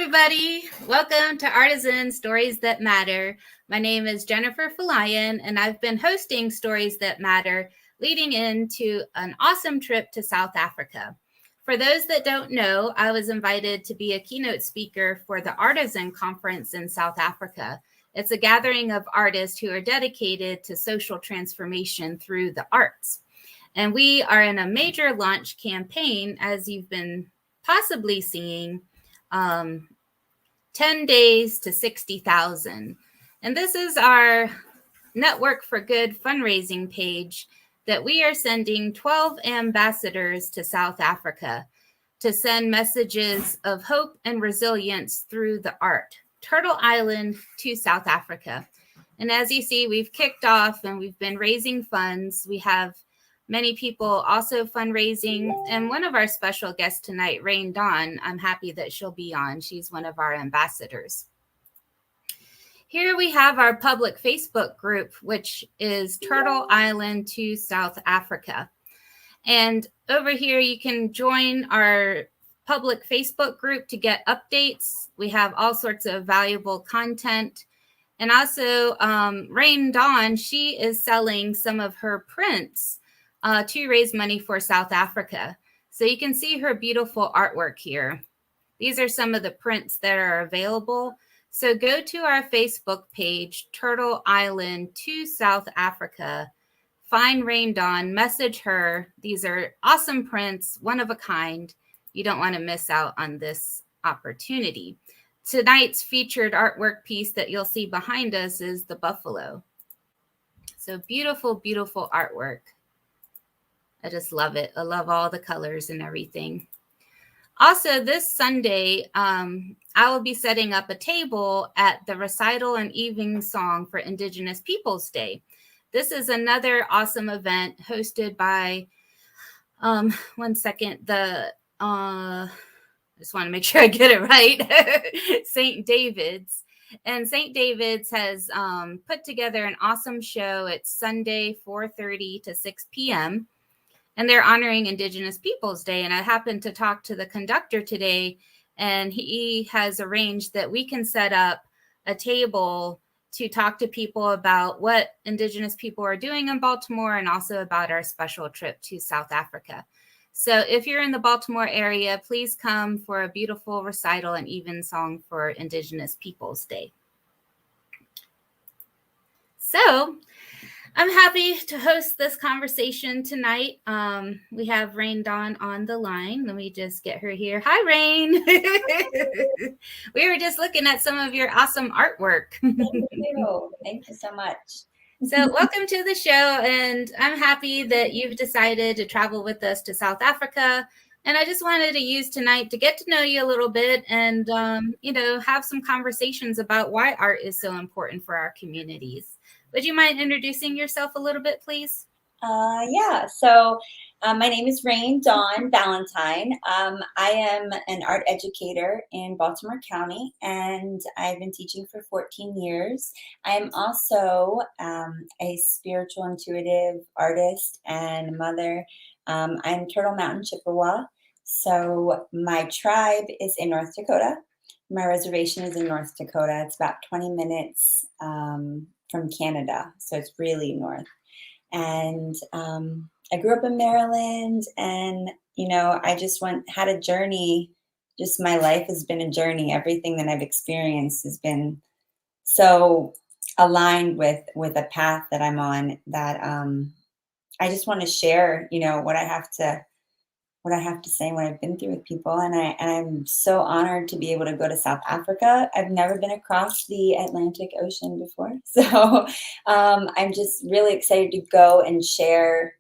everybody. Welcome to Artizen Stories That Matter. My name is Jennifer Falayan, and I've been hosting Stories That Matter leading into an awesome trip to South Africa. For those that don't know, I was invited to be a keynote speaker for the Artizen Conference in South Africa. It's a gathering of artists who are dedicated to social transformation through the arts. And we are in a major launch campaign, as you've been possibly seeing, 10 days to 60,000. And this is our Network for Good fundraising page that we are sending 12 ambassadors to South Africa to send messages of hope and resilience through the art. Turtle Island to South Africa. And as you see, we've kicked off and we've been raising funds. We have many people also fundraising. And one of our special guests tonight, Raine Dawn, I'm happy that she'll be on. She's one of our ambassadors. Here we have our public Facebook group, which is Turtle Island to South Africa. And over here, you can join our public Facebook group to get updates. We have all sorts of valuable content. And also, Raine Dawn, she is selling some of her prints to raise money for South Africa. So you can see her beautiful artwork here. These are some of the prints that are available. So go to our Facebook page, Turtle Island to South Africa, find Raine Dawn, message her. These are awesome prints, one of a kind. You don't want to miss out on this opportunity. Tonight's featured artwork piece that you'll see behind us is the buffalo. So beautiful, beautiful artwork. I just love it. I love all the colors and everything. Also, this Sunday, I will be setting up a table at the Recital and Evening Song for Indigenous Peoples Day. This is another awesome event hosted by, one second, I just want to make sure I get it right, St. David's. And St. David's has put together an awesome show. It's Sunday, 4:30 to 6 p.m., and they're honoring Indigenous Peoples Day. And I happened to talk to the conductor today, and he has arranged that we can set up a table to talk to people about what Indigenous people are doing in Baltimore and also about our special trip to South Africa. So if you're in the Baltimore area, please come for a beautiful recital and even song for Indigenous Peoples Day. So I'm happy to host this conversation tonight. We have Raine Dawn on the line. Let me just get her here. Hi, Raine. We were just looking at some of your awesome artwork. Thank you. Thank you so much. So welcome to the show. And I'm happy that you've decided to travel with us to South Africa. And I just wanted to use tonight to get to know you a little bit and, have some conversations about why art is so important for our communities. Would you mind introducing yourself a little bit, please? Yeah. So my name is Raine Dawn Valentine. I am an art educator in Baltimore County, and I've been teaching for 14 years. I am also a spiritual intuitive artist and mother. I'm Turtle Mountain Chippewa. So my tribe is in North Dakota. My reservation is in North Dakota. It's about 20 minutes from Canada, so it's really north. And I grew up in Maryland, and I just had a journey. Just my life has been a journey. Everything that I've experienced has been so aligned with a path that I'm on that I just want to share, what I have to say, what I've been through with people. And I'm so honored to be able to go to South Africa. I've never been across the Atlantic Ocean before. So I'm just really excited to go and share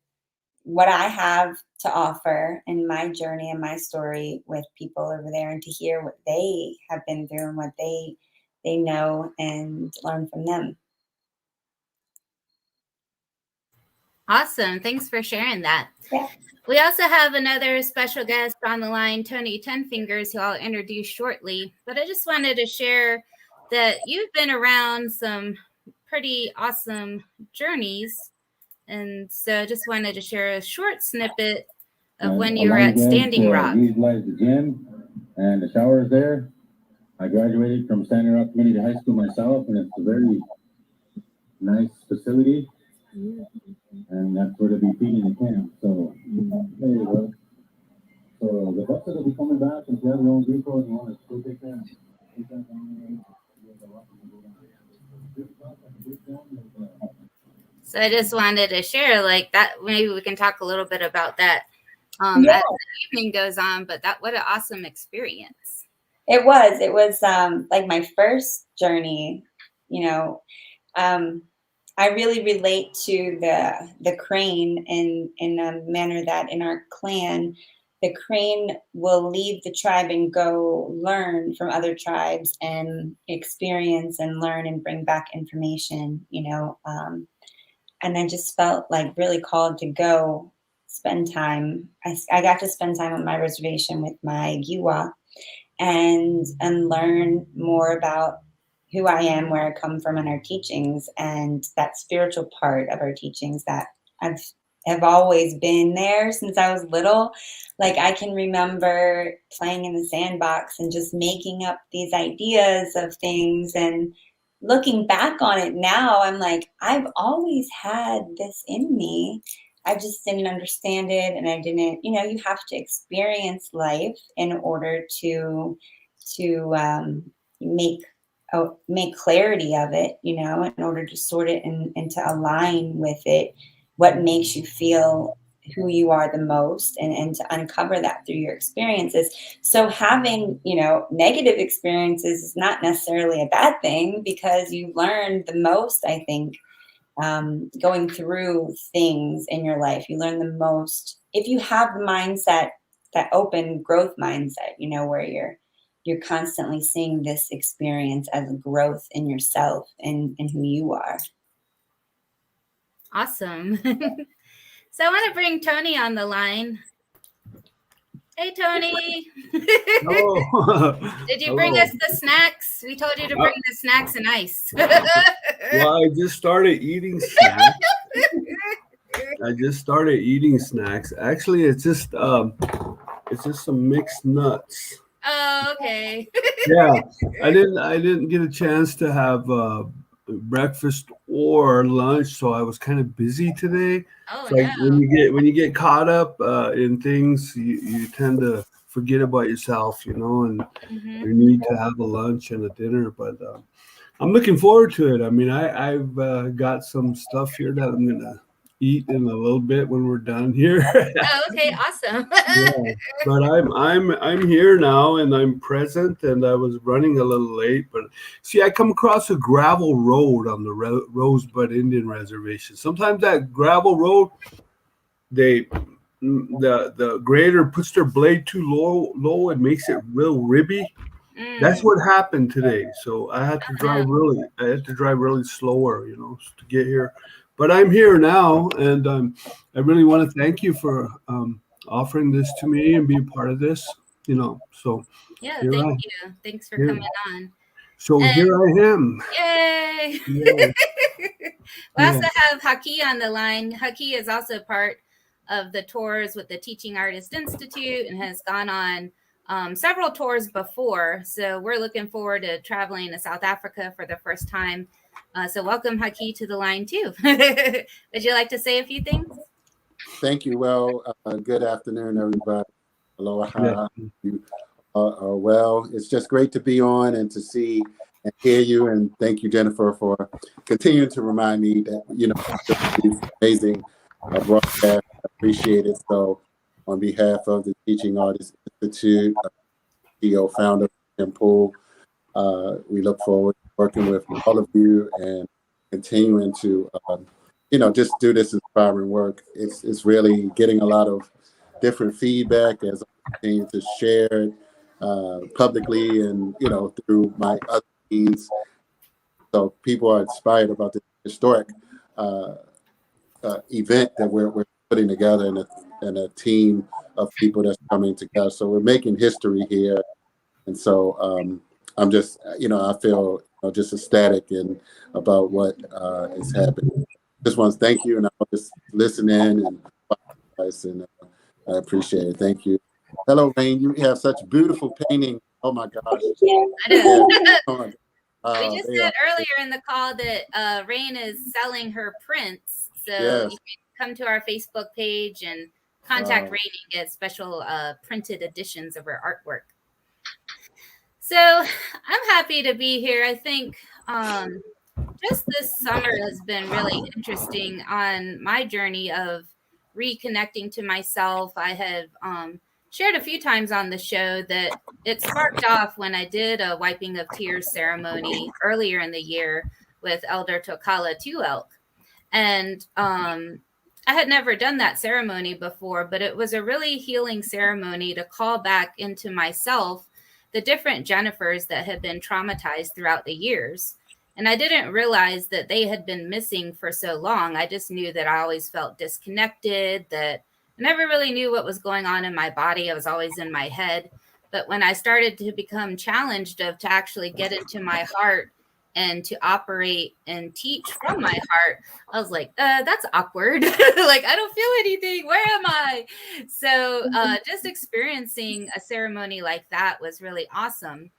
what I have to offer in my journey and my story with people over there, and to hear what they have been through and what they know and learn from them. Awesome. Thanks for sharing that. Yeah. We also have another special guest on the line, Tony Tenfingers, who I'll introduce shortly. But I just wanted to share that you've been around some pretty awesome journeys. And so I just wanted to share a short snippet of when you were at Standing Rock. Utilize the gym and the showers there. I graduated from Standard Rock Community High School myself, and it's a very nice facility, and that's where they'll be feeding the camp. So there you go. So the buses will be coming back, and if you have your own vehicle and you want to go take that down there. So I just wanted to share like that. Maybe we can talk a little bit about that Yeah. as the evening goes on. But what an awesome experience! It was like my first journey. You know, I really relate to the crane in a manner that in our clan, the crane will leave the tribe and go learn from other tribes and experience and learn and bring back information. And I just felt like really called to go spend time. I got to spend time on my reservation with my Giwa and learn more about who I am, where I come from, and our teachings, and that spiritual part of our teachings that have always been there since I was little. Like I can remember playing in the sandbox and just making up these ideas of things, and looking back on it now, I'm like, I've always had this in me. I just didn't understand it, and I didn't. You have to experience life in order to make clarity of it. In order to sort it and to align with it, what makes you feel who you are the most, and to uncover that through your experiences. So having, negative experiences is not necessarily a bad thing, because you learn the most, I think, going through things in your life. You learn the most if you have the mindset, that open growth mindset, where you're constantly seeing this experience as a growth in yourself and who you are. Awesome. So I want to bring Tony on the line. Hey, Tony. Oh. Did you bring us the snacks? We told you to bring the snacks and ice. Well, I just started eating snacks. Actually, it's just some mixed nuts. Oh, okay. Yeah, I didn't get a chance to have breakfast or lunch, so I was kind of busy today. Oh, It's like when you get caught up in things, you tend to forget about yourself, and you need to have a lunch and a dinner. But I'm looking forward to it. I mean, I've got some stuff here that I'm gonna eat in a little bit when we're done here. Oh, okay, awesome. Yeah, but I'm here now, and I'm present, and I was running a little late. But see, I come across a gravel road on the Rosebud Indian Reservation. Sometimes that gravel road, the grader puts their blade too low and makes it real ribby. That's what happened today. So I had to drive really slower, to get here. But I'm here now, and I really want to thank you for offering this to me and be a part of this. So yeah, thank you. Thanks for coming on. So here I am. Yay! Yeah. We also have Haki on the line. Haki is also part of the tours with the Teaching Artist Institute and has gone on several tours before. So we're looking forward to traveling to South Africa for the first time. So welcome, Haki, to the line too. Would you like to say a few things? Thank you. Well, good afternoon, everybody. Aloha. Yeah. You are well. It's just great to be on and to see and hear you. And thank you, Jennifer, for continuing to remind me that, it's amazing broadcast. I appreciate it. So on behalf of the Teaching Artist Institute, CEO, founder, Tim Poole, we look forward to working with all of you and continuing to, just do this inspiring work. It's really getting a lot of different feedback as I continue to share publicly and, through my other means. So people are inspired about this historic event that we're putting together, and a team of people that's coming together. So we're making history here. And so I'm just, I feel just ecstatic about what is happening. Just want to thank you, and I'll just listen in and I appreciate it. Thank you. Hello, Raine. You have such beautiful painting Oh my gosh. Thank you. I know. Yeah. Oh my We God. just They said are. earlier in the call that Raine is selling her prints. So Yes. you can come to our Facebook page and contact Wow. Raine and get special printed editions of her artwork. So I'm happy to be here. I think just this summer has been really interesting on my journey of reconnecting to myself. I have shared a few times on the show that it sparked off when I did a wiping of tears ceremony earlier in the year with Elder Tokala Tuelk. And I had never done that ceremony before, but it was a really healing ceremony to call back into myself the different Jennifers that had been traumatized throughout the years. And I didn't realize that they had been missing for so long. I just knew that I always felt disconnected, that I never really knew what was going on in my body. I was always in my head. But when I started to become challenged to actually get into my heart and to operate and teach from my heart, I was like, that's awkward. Like, I don't feel anything. Where am I? So just experiencing a ceremony like that was really awesome.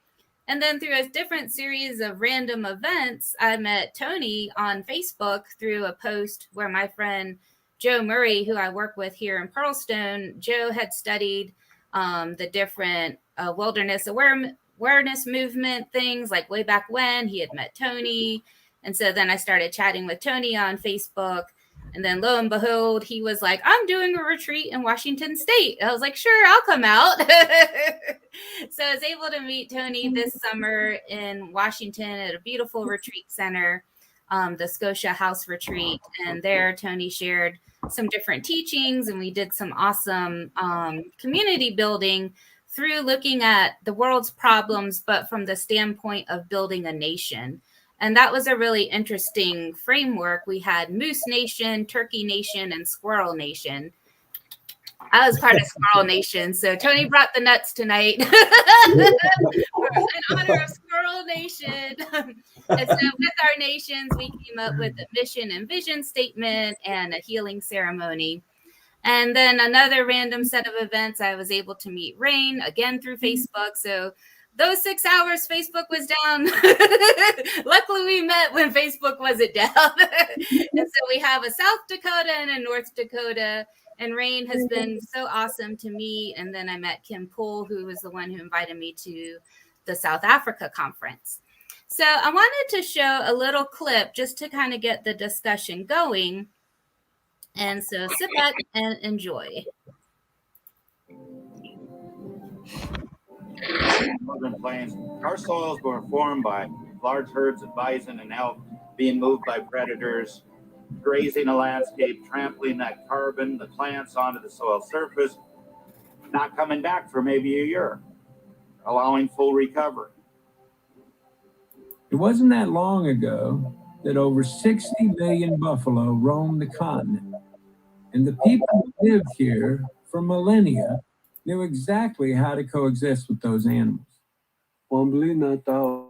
And then through a different series of random events, I met Tony on Facebook through a post where my friend Joe Murray, who I work with here in Pearlstone, Joe had studied the different wilderness awareness movement things like way back when. He had met Tony. And so then I started chatting with Tony on Facebook. And then lo and behold, he was like, I'm doing a retreat in Washington State. I was like, sure, I'll come out. So I was able to meet Tony this summer in Washington at a beautiful retreat center, the Scotia House Retreat. And there, Tony shared some different teachings, and we did some awesome community building through looking at the world's problems, but from the standpoint of building a nation. And that was a really interesting framework. We had Moose Nation, Turkey Nation, and Squirrel Nation. I was part of Squirrel Nation, so Tony brought the nuts tonight in honor of Squirrel Nation. And so with our nations, we came up with a mission and vision statement and a healing ceremony. And then another random set of events, I was able to meet Raine again through Facebook. So those 6 hours, Facebook was down. Luckily, we met when Facebook wasn't down. And so we have a South Dakota and a North Dakota. And Raine has been so awesome to meet. And then I met Kim Poole, who was the one who invited me to the South Africa conference. So I wanted to show a little clip just to kind of get the discussion going. And so sit back and enjoy. Northern Plains, our soils were formed by large herds of bison and elk being moved by predators, grazing a landscape, trampling that carbon, the plants onto the soil surface, not coming back for maybe a year, allowing full recovery. It wasn't that long ago that over 60 million buffalo roamed the continent, and the people who lived here for millennia knew exactly how to coexist with those animals. Wanbli Nata'u.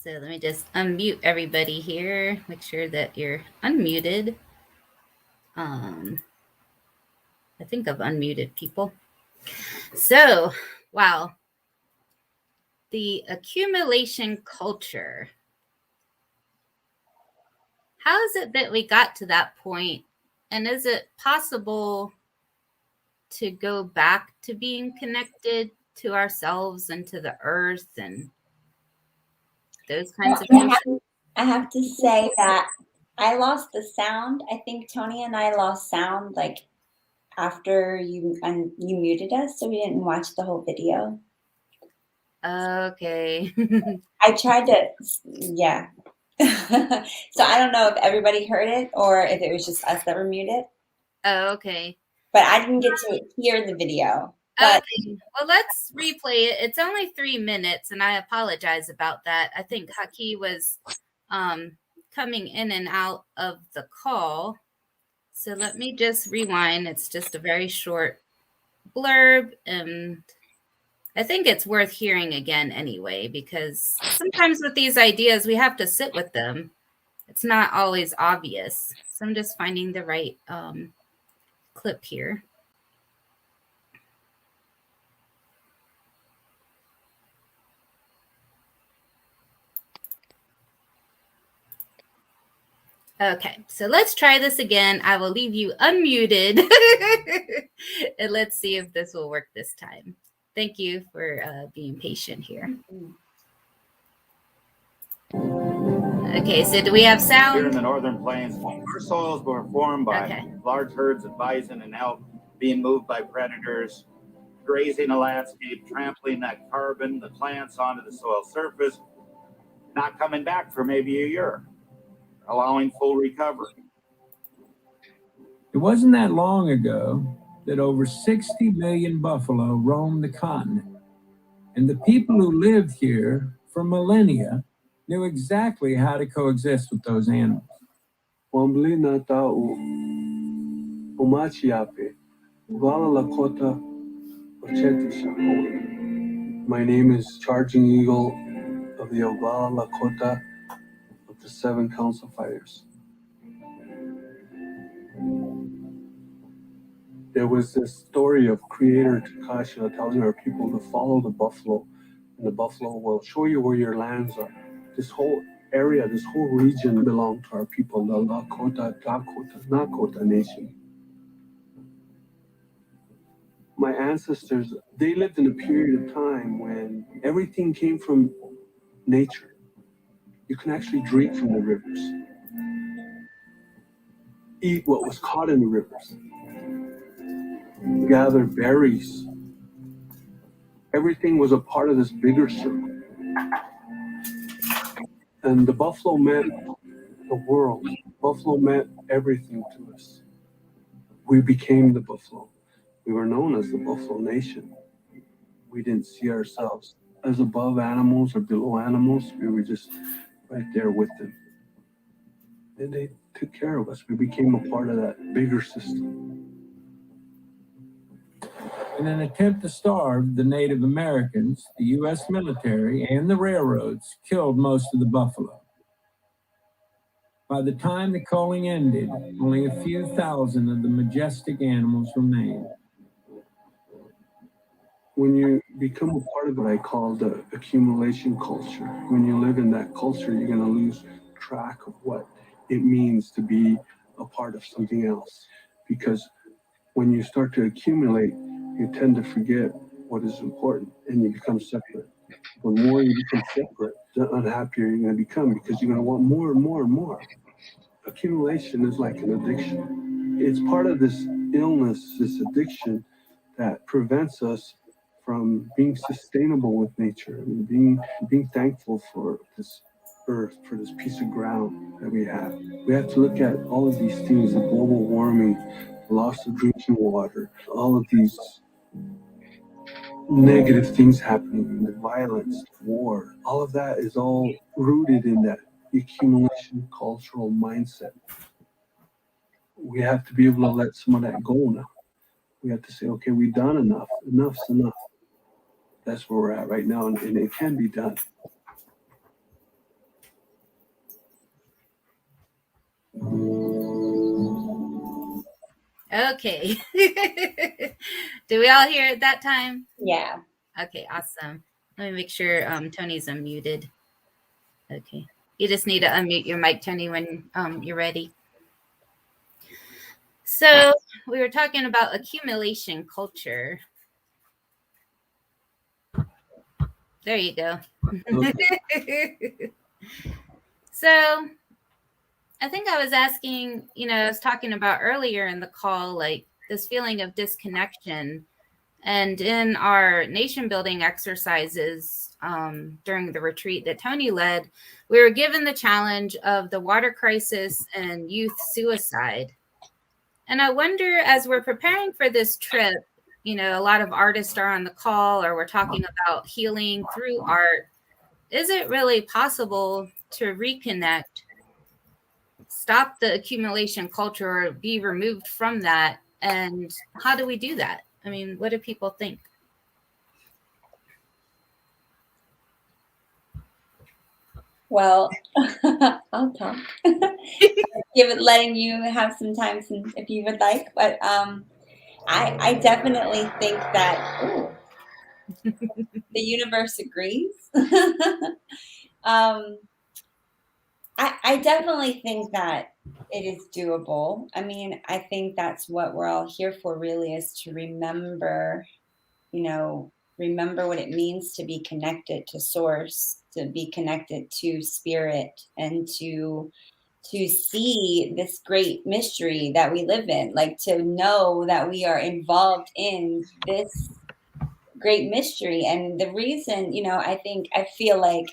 So let me just unmute everybody here. Make sure that you're unmuted. I think I've unmuted people. So, wow. The accumulation culture. How is it that we got to that point? And is it possible to go back to being connected to ourselves and to the earth and those kinds of things? I have to say that I lost the sound. I think Tony and I lost sound like after you muted us, so we didn't watch the whole video. Okay. I tried to, yeah. So I don't know if everybody heard it or if it was just us that were muted. Oh, okay. But I didn't get to hear the video. But okay. Well, let's replay it. It's only 3 minutes, and I apologize about that. I think Haki was coming in and out of the call. So let me just rewind. It's just a very short blurb, and I think it's worth hearing again anyway, because sometimes with these ideas, we have to sit with them. It's not always obvious. So I'm just finding the right clip here. Okay, so let's try this again. I will leave you unmuted and let's see if this will work this time. Thank you for being patient here. Okay, so do we have sound? Here in the northern plains, our soils were formed by large herds of bison and elk being moved by predators, grazing a landscape, trampling that carbon, the plants onto the soil surface, not coming back for maybe a year, allowing full recovery. It wasn't that long ago that over 60 million buffalo roamed the continent, and the people who lived here for millennia knew exactly how to coexist with those animals. Wanbli Nata'u, Umachiape, Oglala Lakota, My name is Charging Eagle of the Oglala Lakota of the 7 Council Fighters. There was this story of Creator Takashila telling our people to follow the buffalo, and the buffalo will show you where your lands are. This whole area, this whole region belonged to our people, the Nakota Nation. My ancestors, they lived in a period of time when everything came from nature. You can actually drink from the rivers, eat what was caught in the rivers, gather berries. Everything was a part of this bigger circle. And the buffalo meant the world. Buffalo meant everything to us. We became the buffalo. We were known as the Buffalo Nation. We didn't see ourselves as above animals or below animals. We were just right there with them. And they took care of us. We became a part of that bigger system. In an attempt to starve the Native Americans, the U.S. military and the railroads killed most of the buffalo. By the time the culling ended, only a few thousand of the majestic animals remained. When you become a part of what I call the accumulation culture, when you live in that culture, you're going to lose track of what it means to be a part of something else. Because when you start to accumulate, you tend to forget what is important and you become separate. The more you become separate, the unhappier you're going to become because you're going to want more and more and more. Accumulation is like an addiction. It's part of this illness, this addiction that prevents us from being sustainable with nature and being thankful for this earth, for this piece of ground that we have. We have to look at all of these things, the global warming, the loss of drinking water, all of these negative things happening, the violence, war, all of that is all rooted in that accumulation cultural mindset. We have to be able to let some of that go now. We have to say, okay, we've done enough. Enough's enough. That's where we're at right now, and it can be done. Okay. Did we all hear it that time? Yeah. Okay, awesome. Let me make sure Tony's unmuted. Okay. You just need to unmute your mic, Tony, when you're ready. So we were talking about accumulation culture. There you go. Okay. So I think I was asking, I was talking about earlier in the call, like this feeling of disconnection. And in our nation building exercises during the retreat that Tony led, we were given the challenge of the water crisis and youth suicide. And I wonder, as we're preparing for this trip, a lot of artists are on the call, or we're talking about healing through art. Is it really possible to reconnect, stop the accumulation culture, or be removed from that? And how do we do that? I mean, what do people think? Well, I'll talk. Letting you have some time if you would like. But I definitely think that the universe agrees. I definitely think that it is doable. I mean, I think that's what we're all here for, really, is to remember, remember what it means to be connected to source, to be connected to spirit, and to see this great mystery that we live in, like to know that we are involved in this great mystery. And the reason, I feel like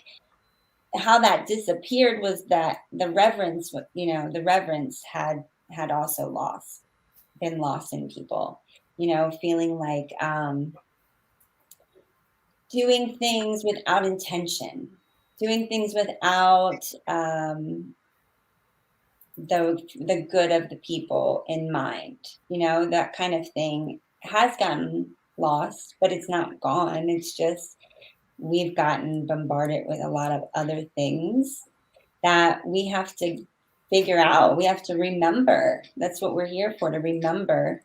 how that disappeared was that the reverence, the reverence had also been lost in people, feeling like doing things without intention, doing things without the good of the people in mind, that kind of thing has gotten lost, but it's not gone. It's just we've gotten bombarded with a lot of other things that we have to figure out. We have to remember. That's what we're here for, to remember.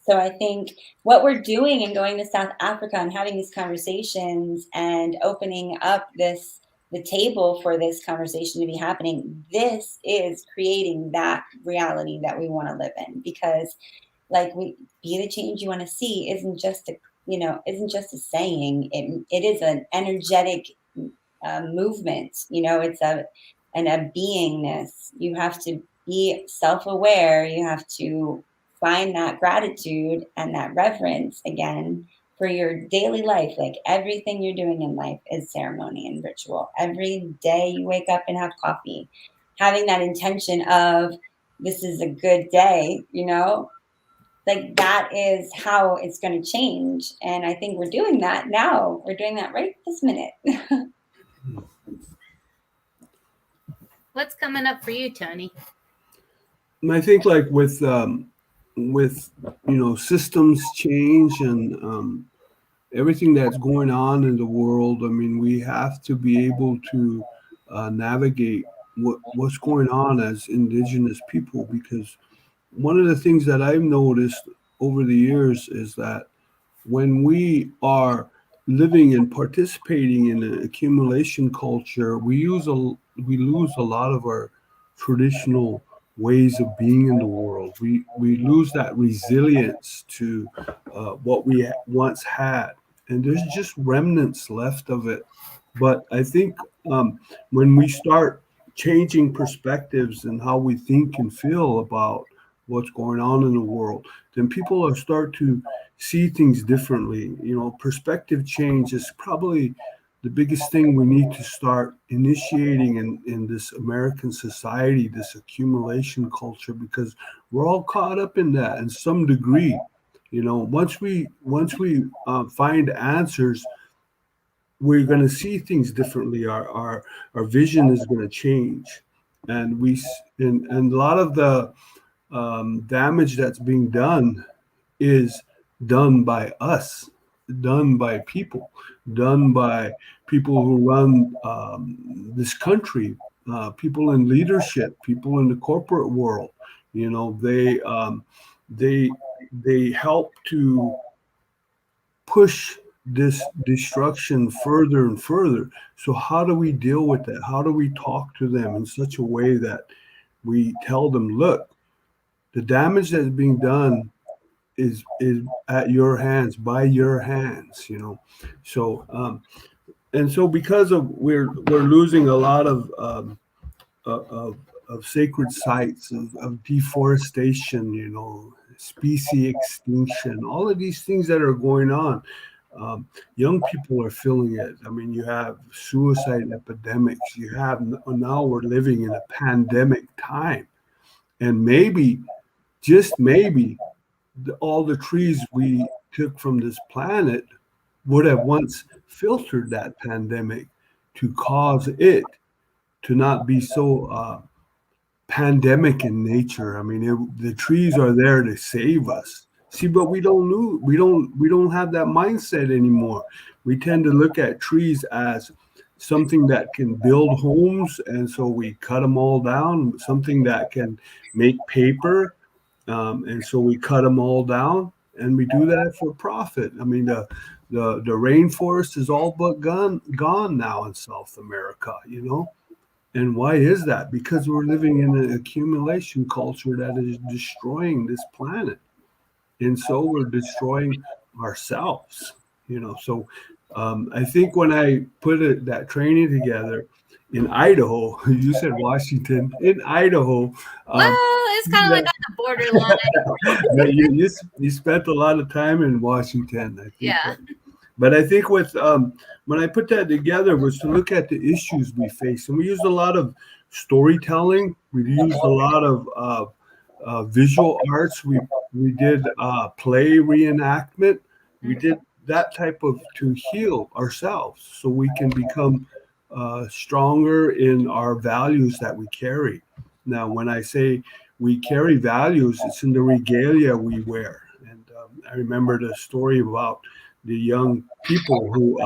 So I think what we're doing and going to South Africa and having these conversations and opening up the table for this conversation to be happening, this is creating that reality that we want to live in. Because like be the change you want to see isn't just a saying. It is an energetic movement. It's a beingness. You have to be self-aware. You have to find that gratitude and that reverence again for your daily life. Like everything you're doing in life is ceremony and ritual. Every day you wake up and have coffee, having that intention of this is a good day, like that is how it's going to change. And I think we're doing that now. We're doing that right this minute. What's coming up for you, Tony? I think like with systems change and everything that's going on in the world, I mean, we have to be able to navigate what's going on as indigenous people, because one of the things that I've noticed over the years is that when we are living and participating in an accumulation culture, we lose a lot of our traditional ways of being in the world. We lose that resilience to what we once had, and there's just remnants left of it. But I think when we start changing perspectives and how we think and feel about what's going on in the world, then people will start to see things differently. Perspective change is probably the biggest thing we need to start initiating in this American society, this accumulation culture, because we're all caught up in that in some degree. Once we find answers, we're going to see things differently. Our vision is going to change, and and a lot of the damage that's being done is done by us, done by people, done by people who run this country, people in leadership, people in the corporate world. they help to push this destruction further and further. So how do we deal with that? How do we talk to them in such a way that we tell them, look, the damage that's being done is at your hands, by your hands, So and so because of we're losing a lot of sacred sites, of deforestation, species extinction, all of these things that are going on. Young people are feeling it. I mean, you have suicide epidemics. You have now we're living in a pandemic time, and maybe, just maybe, all the trees we took from this planet would have once filtered that pandemic to cause it to not be so pandemic in nature. I mean, the trees are there to save us. See, but we don't have that mindset anymore. We tend to look at trees as something that can build homes, and so we cut them all down. Something that can make paper, and so we cut them all down, and we do that for profit. I mean, the rainforest is all but gone now in South America. And why is that? Because we're living in an accumulation culture that is destroying this planet. And so we're destroying ourselves, So I think when I put that training together in Idaho, you said Washington, in Idaho. Well, it's kind of like on the borderline. you spent a lot of time in Washington, I think. Yeah. But I think with when I put that together was to look at the issues we face, and we used a lot of storytelling. We used a lot of visual arts. We did play reenactment. We did that type of to heal ourselves, so we can become stronger in our values that we carry. Now, when I say we carry values, it's in the regalia we wear. And I remember the story about the young people who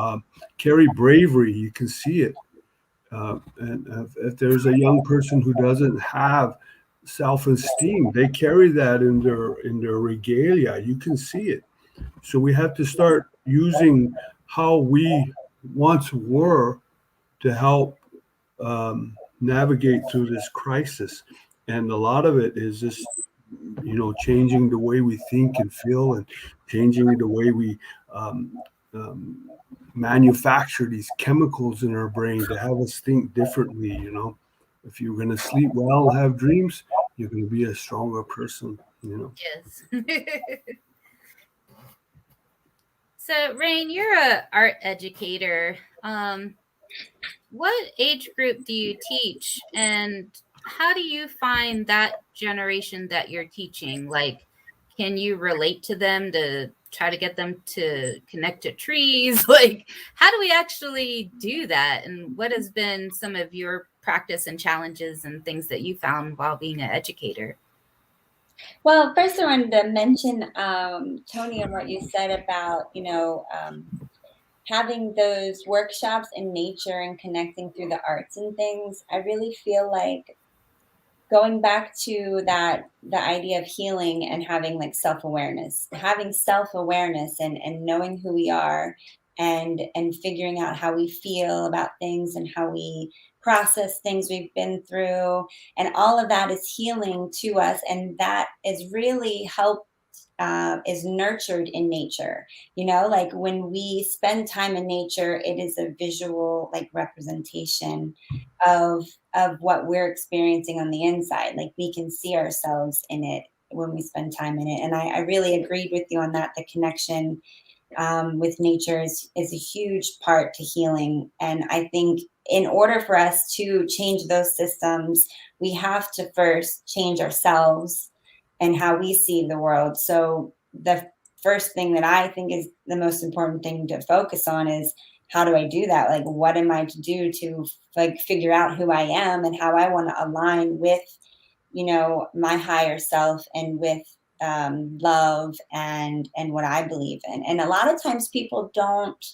carry bravery. You can see it. And if there's a young person who doesn't have self-esteem, they carry that in their regalia. You can see it. So we have to start using how we once were to help navigate through this crisis. And a lot of it is just changing the way we think and feel, and changing the way we manufacture these chemicals in our brain to have us think differently. If you're going to sleep well and have dreams, you're going to be a stronger person. Yes. So, Raine, you're an art educator. What age group do you teach, and how do you find that generation that you're teaching? Like, can you relate to them to try to get them to connect to trees? Like, how do we actually do that? And what has been some of your practice and challenges and things that you found while being an educator? Well, first I wanted to mention, Tony, and what you said about, having those workshops in nature and connecting through the arts and things. I really feel like going back to the idea of healing and having like self-awareness and knowing who we are, and figuring out how we feel about things and how we process things we've been through, and all of that is healing to us, and that is really helped, is nurtured in nature. Like when we spend time in nature, it is a visual like representation of what we're experiencing on the inside. Like we can see ourselves in it when we spend time in it. And I really agreed with you on that. The connection with nature is a huge part to healing. And I think in order for us to change those systems, we have to first change ourselves and how we see the world. So the first thing that I think is the most important thing to focus on is, how do I do that? Like, what am I to do to like figure out who I am and how I want to align with, my higher self, and with love and what I believe in. And a lot of times people don't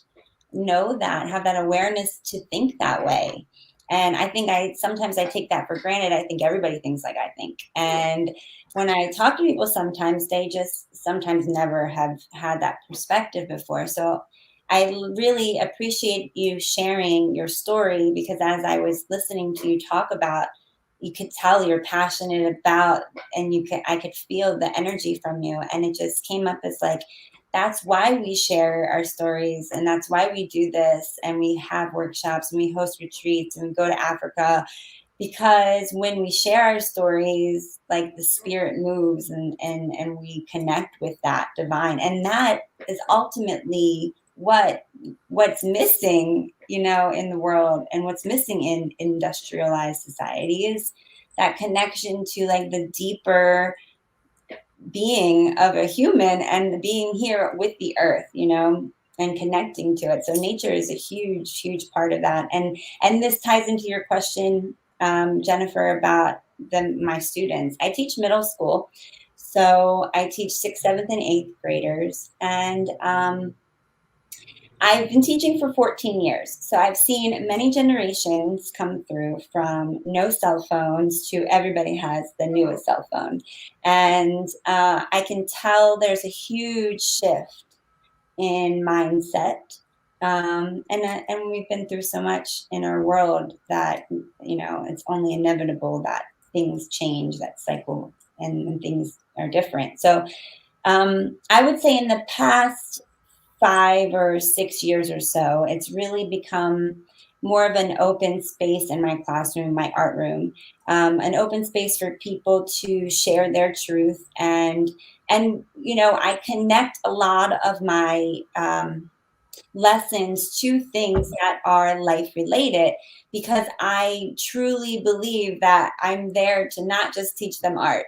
know that, have that awareness to think that way. And I think sometimes I take that for granted. I think everybody thinks like I think. And when I talk to people, sometimes they just sometimes never have had that perspective before. So I really appreciate you sharing your story, because as I was listening to you talk about, you could tell you're passionate about, and I could feel the energy from you. And it just came up as like, that's why we share our stories, and that's why we do this, and we have workshops, and we host retreats, and we go to Africa, because when we share our stories, like the spirit moves, and we connect with that divine. And that is ultimately what's missing, in the world, and what's missing in industrialized society is that connection to like the deeper being of a human, and being here with the earth, and connecting to it. So nature is a huge, huge part of that. And this ties into your question, Jennifer, about my students. I teach middle school. So I teach 6th, 7th, and 8th graders. And I've been teaching for 14 years. So I've seen many generations come through, from no cell phones to everybody has the newest cell phone. And I can tell there's a huge shift in mindset. And we've been through so much in our world that, it's only inevitable that things change, that cycle, and things are different. So I would say in the past 5 or 6 years or so, it's really become more of an open space in my classroom, my art room, an open space for people to share their truth. And I connect a lot of my lessons to things that are life related, because I truly believe that I'm there to not just teach them art.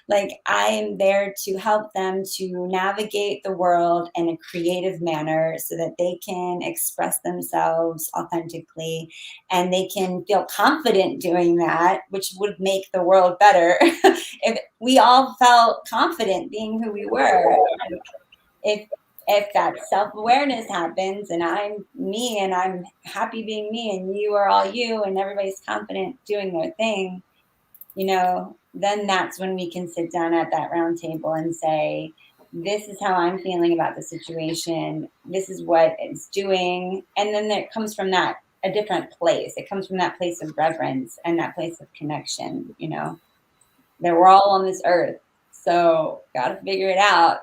Like, I am there to help them to navigate the world in a creative manner, so that they can express themselves authentically, and they can feel confident doing that, which would make the world better if we all felt confident being who we were. If that self-awareness happens, and I'm me, and I'm happy being me, and you are all you, and everybody's confident doing their thing, then that's when we can sit down at that round table and say, this is how I'm feeling about the situation. This is what it's doing. And then it comes from a different place. It comes from that place of reverence and that place of connection, that we're all on this earth. So got to figure it out,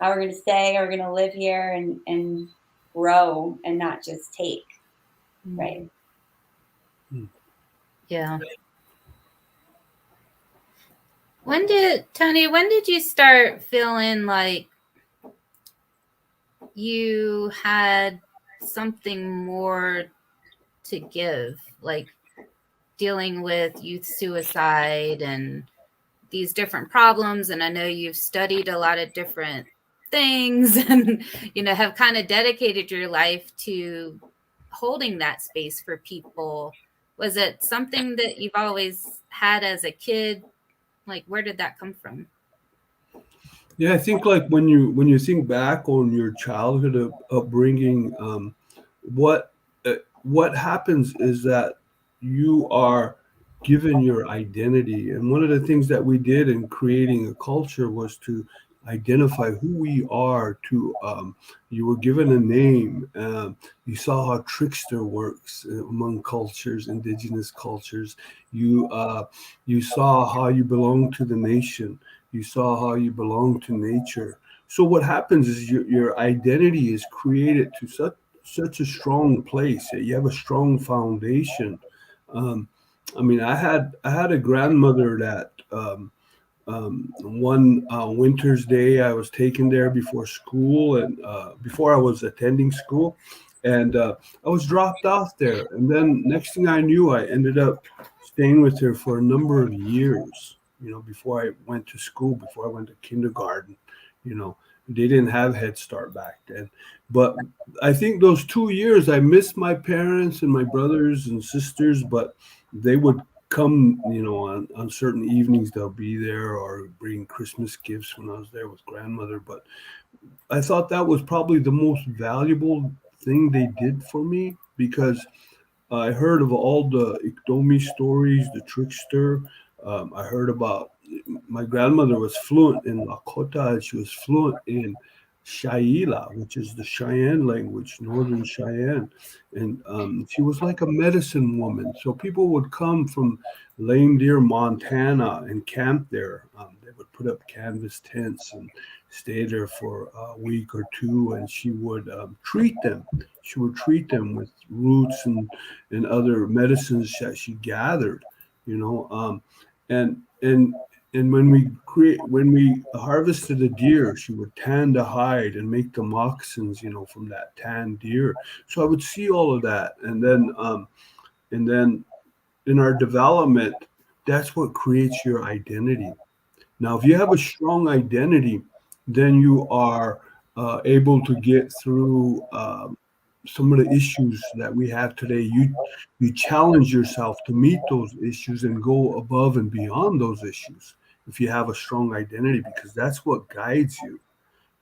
how we're going to stay, or we're going to live here and grow, and not just take. Right. Yeah. Tony, when did you start feeling like you had something more to give, like dealing with youth suicide and these different problems? And I know you've studied a lot of different things and, have kind of dedicated your life to holding that space for people. Was it something that you've always had as a kid? Like, where did that come from? Yeah, I think like when you think back on your childhood upbringing, what happens is that you are given your identity, and one of the things that we did in creating a culture was to identify who we are. You were given a name. You saw how Trickster works among cultures, indigenous cultures. You saw how you belong to the nation. You saw how you belong to nature. So what happens is your identity is created to such a strong place. You have a strong foundation. I had a grandmother that one winter's day I was taken there before school, and before I was attending school, and I was dropped off there. And then next thing I knew, I ended up staying with her for a number of years. Before I went to school, before I went to kindergarten, they didn't have Head Start back then. But I think those 2 years, I missed my parents and my brothers and sisters, but they would come, on certain evenings, they'll be there, or bring Christmas gifts when I was there with grandmother. But I thought that was probably the most valuable thing they did for me, because I heard of all the Iktomi stories, the Trickster. I heard about my grandmother was fluent in Lakota, and she was fluent in Shaila, which is the Cheyenne language, Northern Cheyenne. And she was like a medicine woman. So people would come from Lame Deer, Montana, and camp there. They would put up canvas tents and stay there for a week or two, and she would treat them. She would treat them with roots and other medicines that she gathered, you know. And and when we harvested the deer, she would tan the hide and make the moccasins, you know, from that tanned deer. So I would see all of that, and then in our development, that's what creates your identity. Now, if you have a strong identity, then you are able to get through some of the issues that we have today. You challenge yourself to meet those issues and go above and beyond those issues if you have a strong identity, because that's what guides you.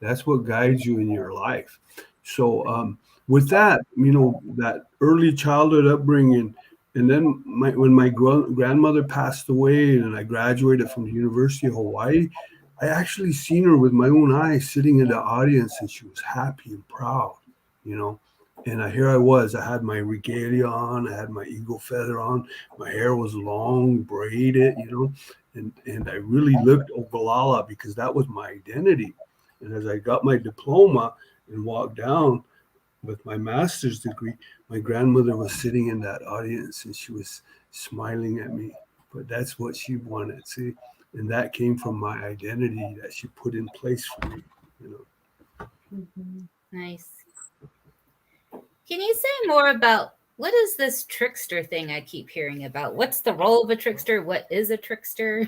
That's what guides you in your life. So, with that, you know, that early childhood upbringing, and then when my grandmother passed away, and I graduated from the University of Hawaii, I actually seen her with my own eyes sitting in the audience, and she was happy and proud, you know. And here I was. I had my regalia on. I had my eagle feather on. My hair was long, braided, you know, and I really looked Oglala because that was my identity. And as I got my diploma and walked down with my master's degree, my grandmother was sitting in that audience and she was smiling at me. But that's what she wanted, see? And that came from my identity that she put in place for me, you know. Mm-hmm. Nice. Can you say more about what is this trickster thing I keep hearing about? What's the role of a trickster? What is a trickster?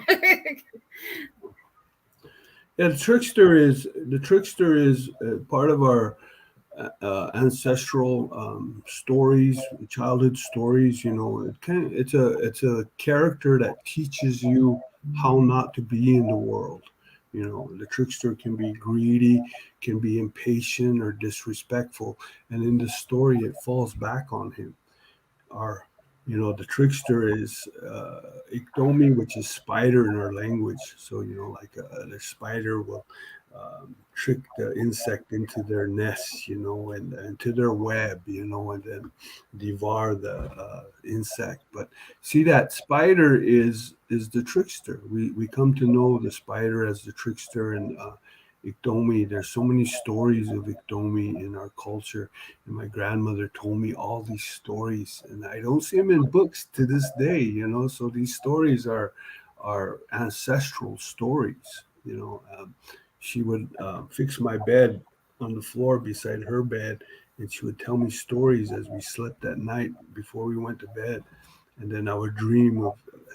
Yeah, the trickster is part of our ancestral stories, childhood stories. You know, it's a character that teaches you how not to be in the world. You know, the trickster can be greedy, can be impatient or disrespectful, and in the story, it falls back on him. Our You know, the trickster is iktomi, which is spider in our language. So, you know, like the spider will trick the insect into their nest, you know, and into their web, you know, and then devour the insect. But see, that spider is the trickster. We come to know the spider as the trickster, and Iktomi. There's so many stories of Iktomi in our culture, and my grandmother told me all these stories, and I don't see them in books to this day. You know, so these stories are ancestral stories. You know, she would fix my bed on the floor beside her bed, and she would tell me stories as we slept at night before we went to bed. And then I would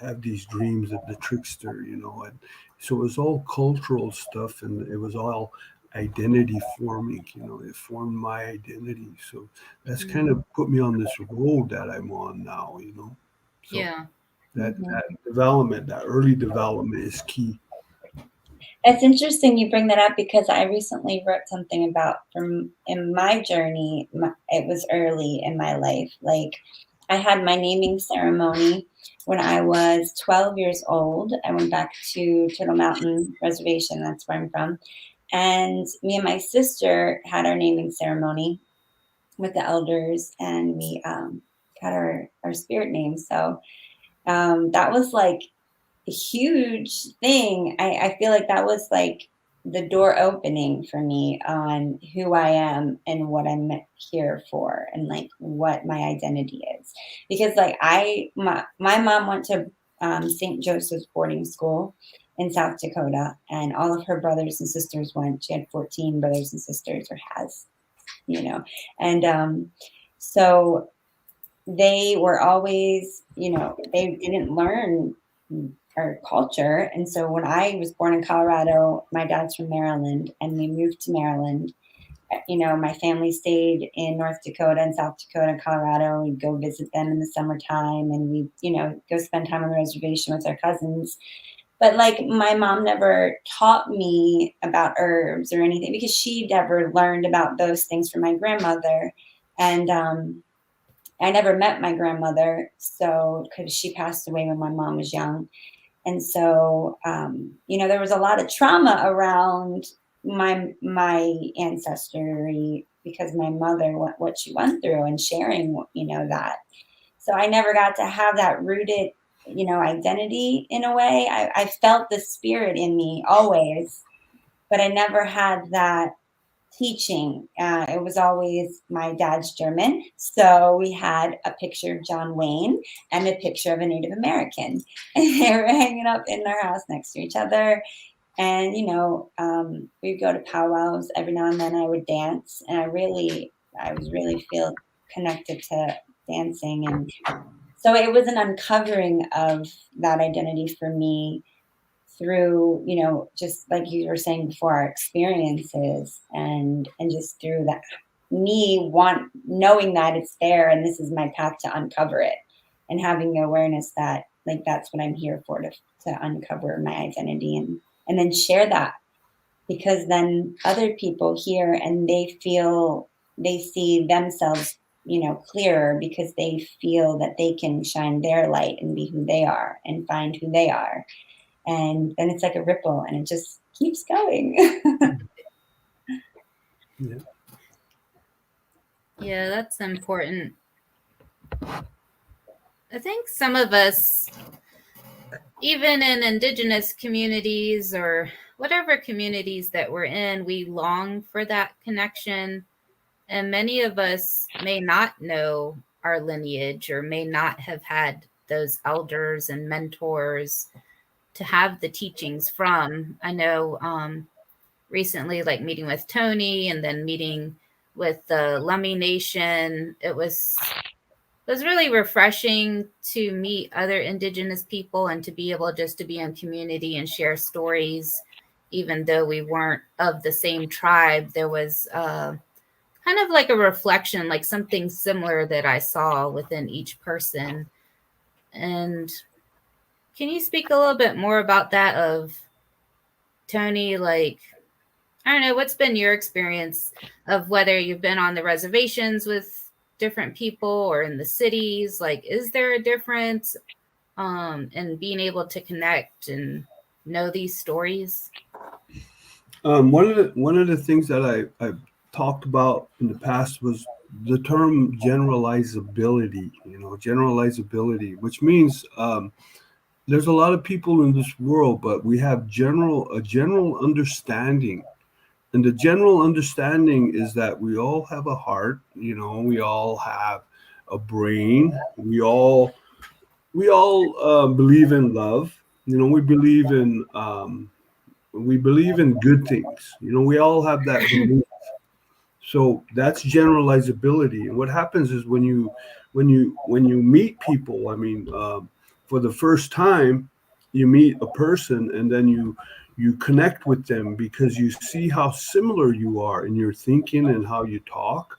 have these dreams of the trickster, you know. And so it was all cultural stuff, and it was all identity forming, you know. It formed my identity. So that's kind of put me on this road that I'm on now, you know. So Yeah. that development, that early development is key. It's interesting you bring that up because I recently wrote something about from in my journey. It was early in my life. Like I had my naming ceremony when I was 12 years old. I went back to Turtle Mountain Reservation. That's where I'm from. And me and my sister had our naming ceremony with the elders, and we got our spirit names. So that was like a huge thing. I feel like that was like the door opening for me on who I am and what I'm here for and like what my identity is. Because like my mom went to St. Joseph's boarding school in South Dakota, and all of her brothers and sisters went. She had 14 brothers and sisters, or has, you know. And so they were always, you know, they didn't learn our culture. And so when I was born in Colorado, my dad's from Maryland, and we moved to Maryland. You know, my family stayed in North Dakota and South Dakota and Colorado. We'd go visit them in the summertime, and we, you know, go spend time on the reservation with our cousins. But like my mom never taught me about herbs or anything because she never learned about those things from my grandmother. And I never met my grandmother, so because she passed away when my mom was young. And so, there was a lot of trauma around my ancestry because my mother, what she went through and sharing, that. So I never got to have that rooted, identity in a way. I felt the spirit in me always, but I never had that teaching. It was always my dad's German. So we had a picture of John Wayne and a picture of a Native American. And they were hanging up in their house next to each other. And, we'd go to powwows. Every now and then I would dance. And I was really feel connected to dancing. And so it was an uncovering of that identity for me through, just like you were saying before, our experiences and just through that knowing that it's there and this is my path to uncover it, and having the awareness that like that's what I'm here for, to uncover my identity and then share that, because then other people hear and they see themselves clearer, because they feel that they can shine their light and be who they are and find who they are. And then it's like a ripple and it just keeps going. Yeah. Yeah, that's important. I think some of us, even in indigenous communities or whatever communities that we're in, we long for that connection. And many of us may not know our lineage or may not have had those elders and mentors to have the teachings from. I know recently, like meeting with Tony and then meeting with the Lummi Nation, it was really refreshing to meet other indigenous people and to be able just to be in community and share stories. Even though we weren't of the same tribe, there was kind of like a reflection, like something similar that I saw within each person. And can you speak a little bit more about that of Tony? Like, I don't know, what's been your experience of whether you've been on the reservations with different people or in the cities? Like, is there a difference in being able to connect and know these stories? One of the things that I talked about in the past was the term generalizability. Generalizability, which means there's a lot of people in this world, but we have a general understanding. And the general understanding is that we all have a heart, we all have a brain, we all believe in love, we believe in good things. We all have that belief. So that's generalizability. And what happens is when you meet people, for the first time, you meet a person and then you connect with them because you see how similar you are in your thinking and how you talk.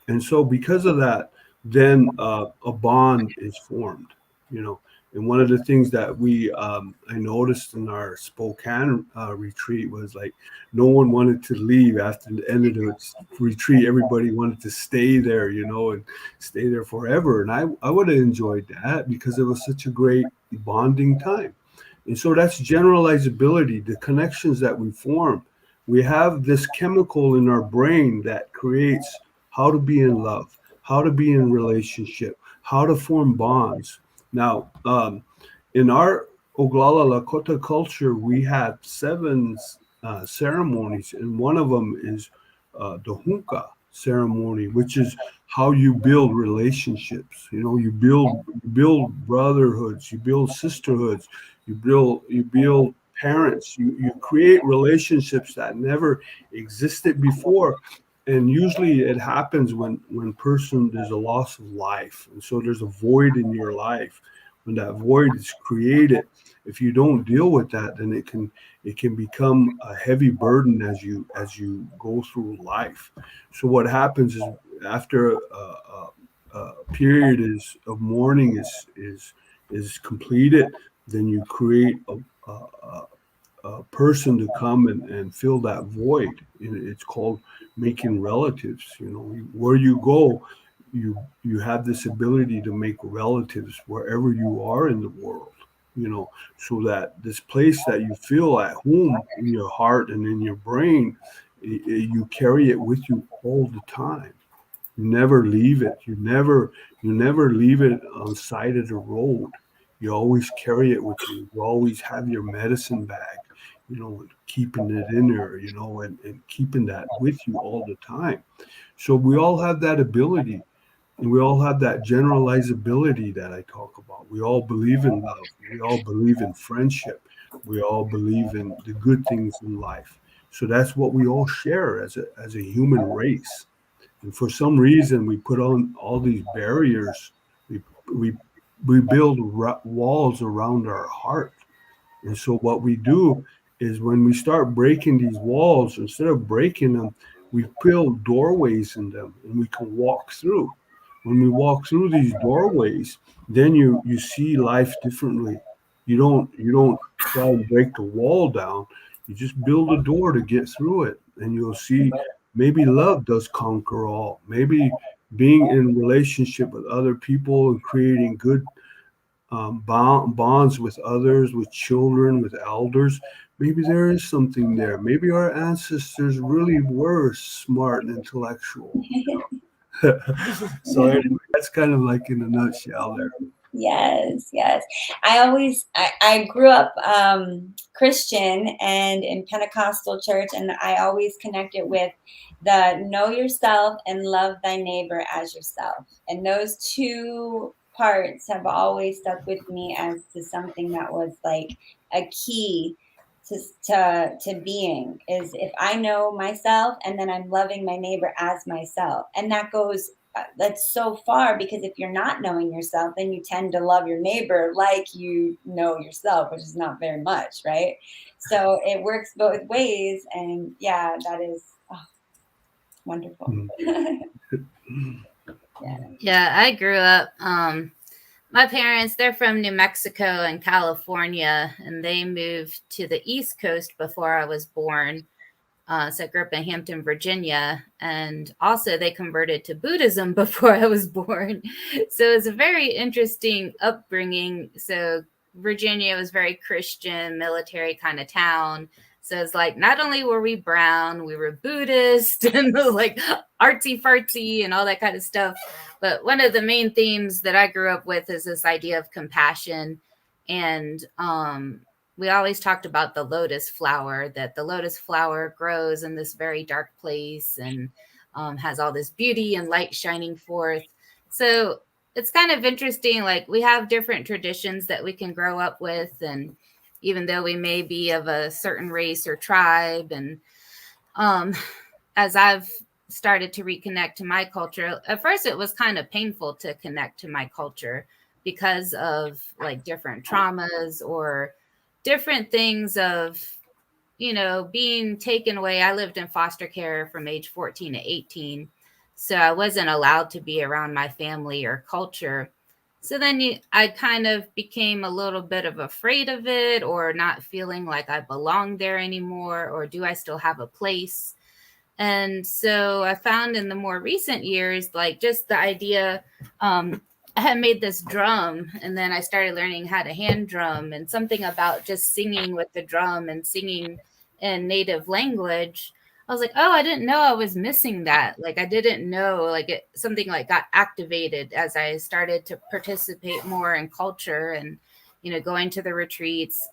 And so because of that, then a bond is formed, you know. And one of the things that I noticed in our Spokane retreat was like no one wanted to leave after the end of the retreat. Everybody wanted to stay there, and stay there forever. And I would have enjoyed that because it was such a great bonding time. And so that's generalizability, the connections that we form. We have this chemical in our brain that creates how to be in love, how to be in relationship, how to form bonds. Now, in our Oglala Lakota culture, we have 7 ceremonies, and one of them is the Hunka ceremony, which is how you build relationships. You build brotherhoods, you build sisterhoods, you build parents, you create relationships that never existed before. And usually it happens when there's a loss of life, and so there's a void in your life. When that void is created, if you don't deal with that, then it can become a heavy burden as you go through life. So what happens is after a period of mourning is completed, then you create a person to come and fill that void. It's called making relatives. Where you go, you have this ability to make relatives wherever you are in the world, so that this place that you feel at home in your heart and in your brain, you carry it with you all the time. You never leave it. You never leave it on the side of the road. You always carry it with you. You always have your medicine bag, keeping it in there, and keeping that with you all the time. So we all have that ability, and we all have that generalizability that I talk about. We all believe in love. We all believe in friendship. We all believe in the good things in life. So that's what we all share as a human race. And for some reason, we put on all these barriers. We we we build walls around our heart. And so what we do is when we start breaking these walls, instead of breaking them, we build doorways in them, and we can walk through. When we walk through these doorways, then you see life differently. You don't try and break the wall down. You just build a door to get through it, and you'll see maybe love does conquer all. Maybe being in relationship with other people and creating good bonds with others, with children, with elders. Maybe there is something there. Maybe our ancestors really were smart and intellectual. So anyway, that's kind of like in a nutshell there. Yes, yes. I grew up Christian and in Pentecostal church, and I always connected with the know yourself and love thy neighbor as yourself. And those two parts have always stuck with me as to something that was like a key to being, is if I know myself and then I'm loving my neighbor as myself. And that goes that's so far, because if you're not knowing yourself, then you tend to love your neighbor like you know yourself, which is not very much, right? So it works both ways, and yeah, that is wonderful. Yeah, I grew up. My parents, they're from New Mexico and California, and they moved to the East Coast before I was born. So I grew up in Hampton, Virginia, and also they converted to Buddhism before I was born. So it was a very interesting upbringing. So Virginia was very Christian, military kind of town. So it's like not only were we brown, we were Buddhist and like artsy fartsy and all that kind of stuff. But one of the main themes that I grew up with is this idea of compassion. And we always talked about the lotus flower, that the lotus flower grows in this very dark place and has all this beauty and light shining forth. So it's kind of interesting. Like we have different traditions that we can grow up with. And even though we may be of a certain race or tribe. And as I've started to reconnect to my culture, at first it was kind of painful to connect to my culture because of like different traumas or different things of, being taken away. I lived in foster care from age 14 to 18. So I wasn't allowed to be around my family or culture. So then I kind of became a little bit of afraid of it, or not feeling like I belonged there anymore, or do I still have a place? And so I found in the more recent years, like just the idea, I had made this drum, and then I started learning how to hand drum, and something about just singing with the drum and singing in native language. I was like, oh, I didn't know I was missing that. Like, I didn't know, like something like got activated as I started to participate more in culture and, going to the retreats,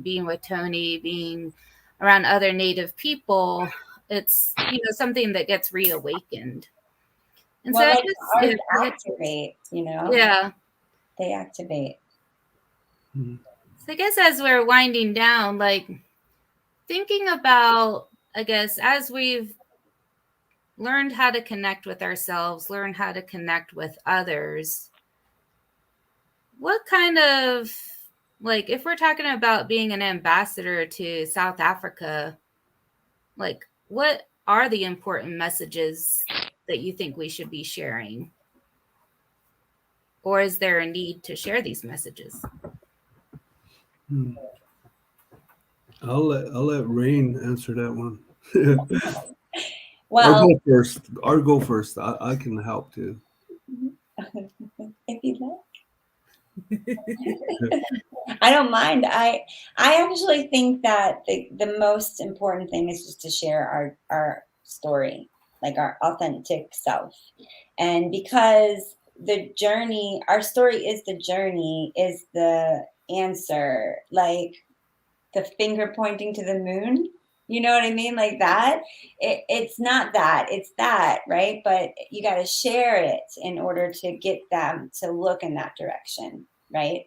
being with Tony, being around other native people. It's, something that gets reawakened. And well, so like activate, Yeah. They activate. So I guess as we're winding down, like thinking about, I guess, as we've learned how to connect with ourselves, learn how to connect with others, what kind of, like, if we're talking about being an ambassador to South Africa, like, what are the important messages that you think we should be sharing? Or is there a need to share these messages? I'll let Raine answer that one. Well, I'll go first. I can help too. if you'd like. I don't mind. I actually think that the most important thing is just to share our story, like our authentic self. And because the journey, our story is the journey, is the answer, like the finger pointing to the moon. You know what I mean? Like that. It's not that, it's that, right? But you got to share it in order to get them to look in that direction, right?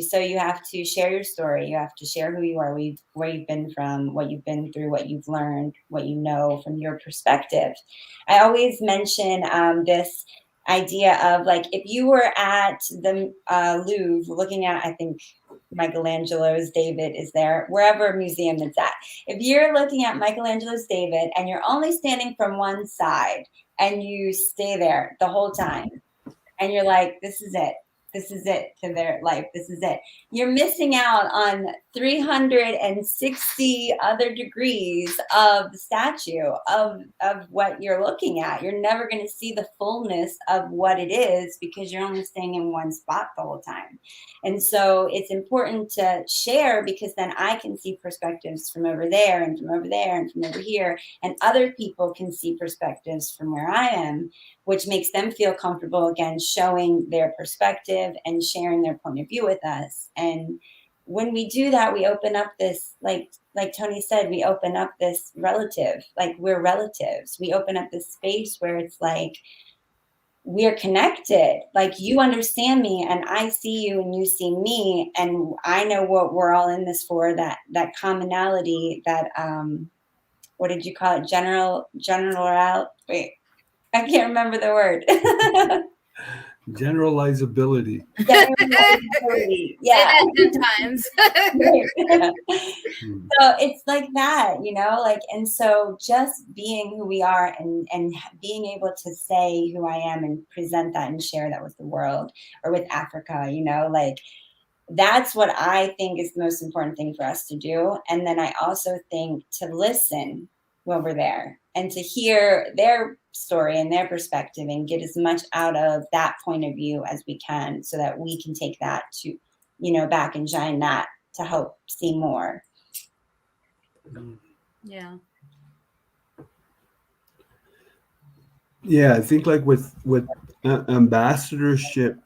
So you have to share your story. You have to share who you are, where you've been from, what you've been through, what you've learned, what you know from your perspective. I always mention this idea of like if you were at the Louvre looking at, I think Michelangelo's David is there, wherever museum it's at. If you're looking at Michelangelo's David and you're only standing from one side and you stay there the whole time and you're like, this is it. This is it to their life. This is it. You're missing out on 360 other degrees of the statue of what you're looking at. You're never going to see the fullness of what it is because you're only staying in one spot the whole time. And so it's important to share because then I can see perspectives from over there and from over there and from over here. And other people can see perspectives from where I am, which makes them feel comfortable again, showing their perspective and sharing their point of view with us. And when we do that, we open up this, like Tony said, we open up this relative, like we're relatives. We open up this space where it's like, we're connected. Like you understand me and I see you and you see me. And I know what we're all in this for, that commonality, that, what did you call it? Wait, I can't remember the word. Generalizability. Generalizability. Yeah. Say that 10 times. So it's like that, you know, like, and so just being who we are and being able to say who I am and present that and share that with the world or with Africa, you know, like that's what I think is the most important thing for us to do. And then I also think to listen when we're there and to hear their story and their perspective and get as much out of that point of view as we can so that we can take that to, you know, back and shine that to help see more. Yeah. Yeah, I think like with ambassadorship,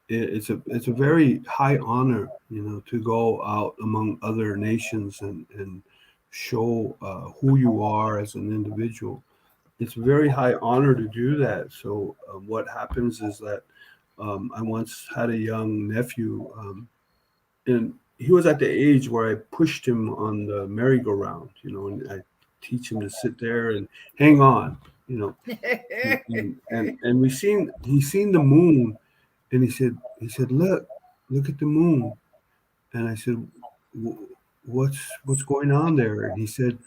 it's a very high honor, you know, to go out among other nations and show who you are as an individual. It's a very high honor to do that. So what happens is that I once had a young nephew, and he was at the age where I pushed him on the merry-go-round, you know, and I teach him to sit there and hang on, you know, and he's seen the moon, and he said look at the moon, and I said, what's going on there? And he said,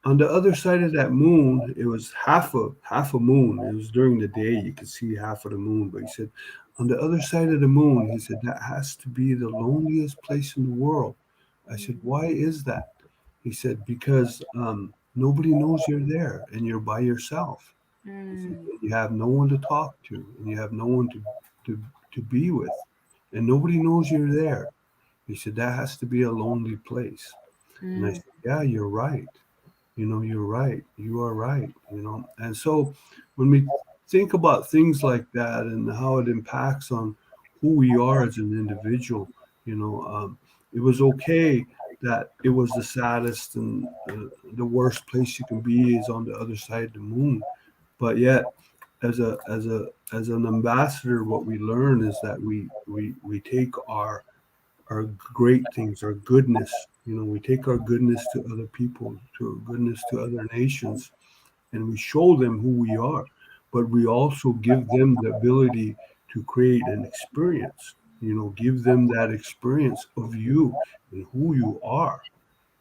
on the other side of that moon, it was half a moon. It was during the day, you could see half of the moon. But he said, on the other side of the moon, he said, that has to be the loneliest place in the world. I said, why is that? He said, because nobody knows you're there and you're by yourself. He said, you have no one to talk to and you have no one to be with. And nobody knows you're there. He said, that has to be a lonely place. And I said, yeah, you're right. You know, you're right. You are right. You know, and so when we think about things like that and how it impacts on who we are as an individual, you know, it was okay that it was the saddest and the worst place you can be is on the other side of the moon. But yet, as an ambassador, what we learn is that we take our great things, our goodness. You know, we take our goodness to other people, to our goodness to other nations, and we show them who we are. But we also give them the ability to create an experience. You know, give them that experience of you and who you are,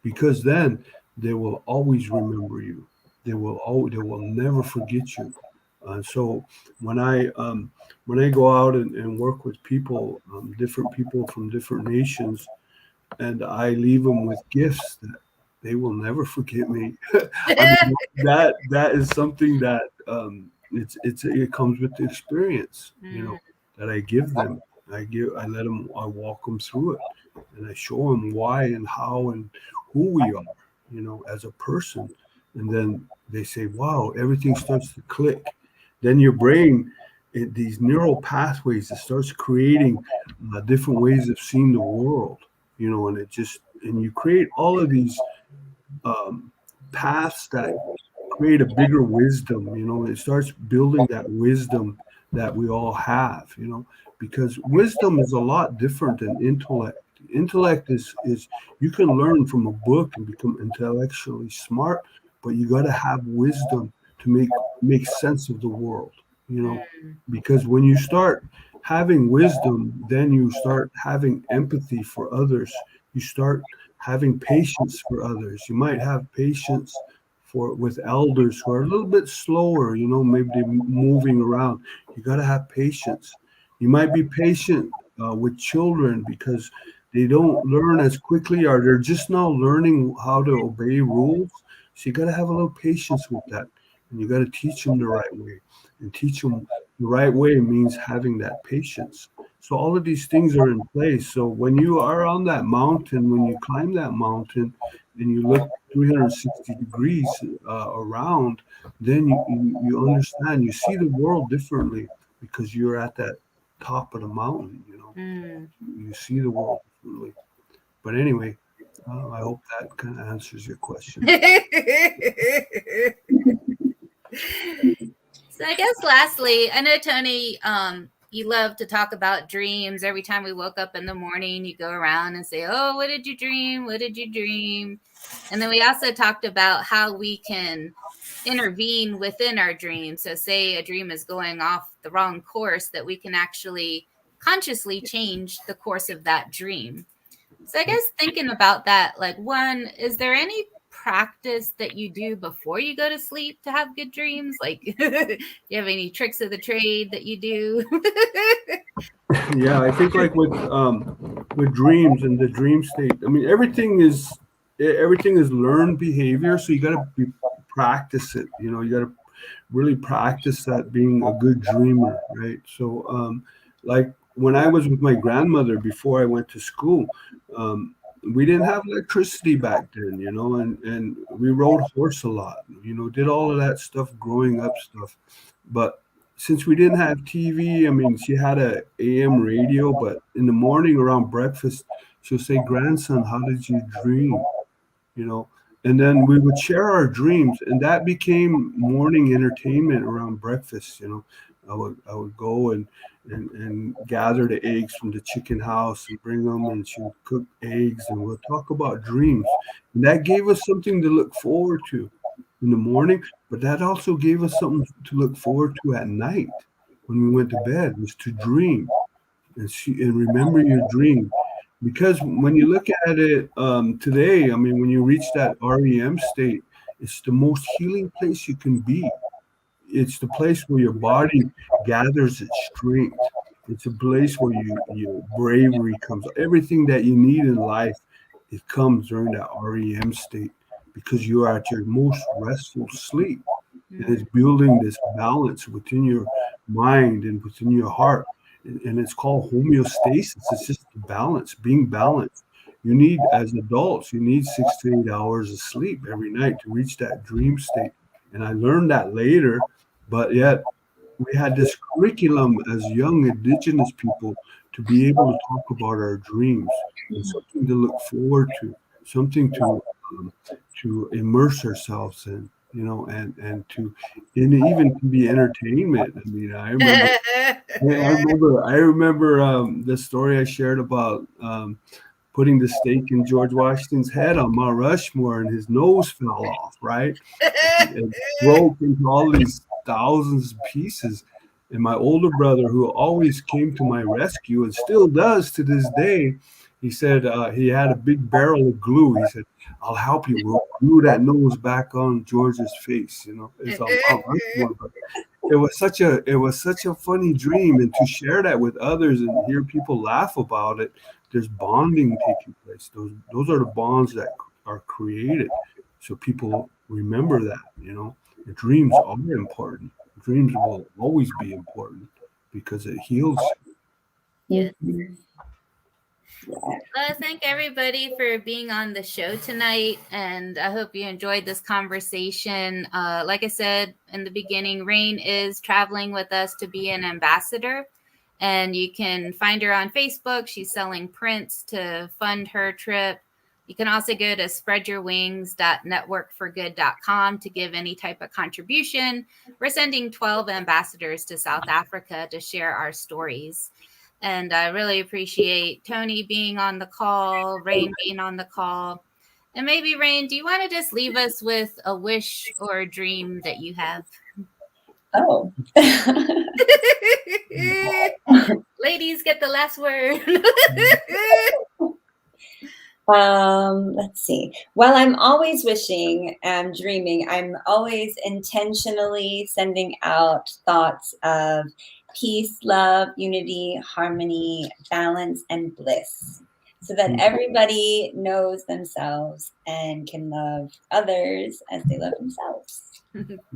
because then they will always remember you. They will never forget you. So when I go out and work with people, different people from different nations, and I leave them with gifts that they will never forget me. I mean, that is something that it comes with the experience. You know, that I give them. I walk them through it, and I show them why and how and who we are, as a person. And then they say, wow, everything starts to click. Then your brain, these neural pathways, it starts creating different ways of seeing the world, and you create all of these paths that create a bigger wisdom, it starts building that wisdom that we all have, because wisdom is a lot different than intellect. Intellect is you can learn from a book and become intellectually smart, but you got to have wisdom to make sense of the world, because when you start having wisdom, then you start having empathy for others. You start having patience for others. You might have patience with elders who are a little bit slower, maybe they're moving around. You got to have patience. You might be patient with children because they don't learn as quickly, or they're just now learning how to obey rules. So you got to have a little patience with that, and you got to teach them the right way. And teach them the right way means having that patience. So all of these things are in place. So when you are on that mountain, when you climb that mountain, and you look 360 degrees around, then you understand, you see the world differently because you're at that top of the mountain, you see the world differently. But anyway, I hope that kind of answers your question. So I guess lastly, I know, Tony, you love to talk about dreams. Every time we woke up in the morning, you go around and say, oh, what did you dream? What did you dream? And then we also talked about how we can intervene within our dreams. So say a dream is going off the wrong course, that we can actually consciously change the course of that dream. So I guess thinking about that, like, one, is there any practice that you do before you go to sleep to have good dreams? Like, do you have any tricks of the trade that you do? Yeah, I think like with dreams and the dream state, I mean, everything is learned behavior. So you got to practice it. You got to really practice that, being a good dreamer, right? So like when I was with my grandmother before I went to school, we didn't have electricity back then, and we rode horse a lot, did all of that stuff, growing up stuff. But since we didn't have TV, I mean, she had a AM radio, but in the morning around breakfast, she'll say, grandson, how did you dream? And then we would share our dreams, and that became morning entertainment around breakfast. I would go and gather the eggs from the chicken house and bring them, and she would cook eggs, and we'll talk about dreams. And that gave us something to look forward to in the morning, but that also gave us something to look forward to at night when we went to bed, was to dream and remember your dream. Because when you look at it today, I mean, when you reach that REM state, it's the most healing place you can be. It's the place where your body gathers its strength. It's a place where your bravery comes. Everything that you need in life, it comes during that REM state, because you are at your most restful sleep. And it's building this balance within your mind and within your heart. And it's called homeostasis. It's just balance, being balanced. You need, as adults, you need 6 to 8 hours of sleep every night to reach that dream state. And I learned that later, but yet we had this curriculum as young indigenous people to be able to talk about our dreams and something to look forward to, something to immerse ourselves in, and even to be entertainment. I mean, I remember the story I shared about putting the stake in George Washington's head on Mount Rushmore, and his nose fell off, right? It broke into all these thousands of pieces. And my older brother, who always came to my rescue and still does to this day, he said he had a big barrel of glue. He said, I'll help you. We'll glue that nose back on George's face. It's on Mount Rushmore. But it was such a funny dream, and to share that with others and hear people laugh about it, there's bonding taking place. Those are the bonds that are created, so people remember that. The dreams are important. Dreams will always be important because it heals you. Yes. Mhm. Thank everybody for being on the show tonight, and I hope you enjoyed this conversation. Like I said in the beginning, Raine is traveling with us to be an ambassador, and you can find her on Facebook. She's selling prints to fund her trip. You can also go to spreadyourwings.networkforgood.com to give any type of contribution. We're sending 12 ambassadors to South Africa to share our stories. And I really appreciate Tony being on the call, Raine being on the call. And maybe, Raine, do you want to just leave us with a wish or a dream that you have? Oh. Ladies get the last word. Let's see. Well, I'm always wishing and dreaming. I'm always intentionally sending out thoughts of peace, love, unity, harmony, balance, and bliss, so that everybody knows themselves and can love others as they love themselves.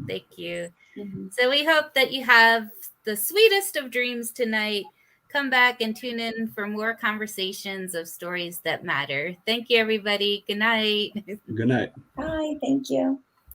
Thank you. Mm-hmm. So we hope that you have the sweetest of dreams tonight. Come back and tune in for more conversations of stories that matter. Thank you, everybody. Good night. Good night. Bye. Thank you.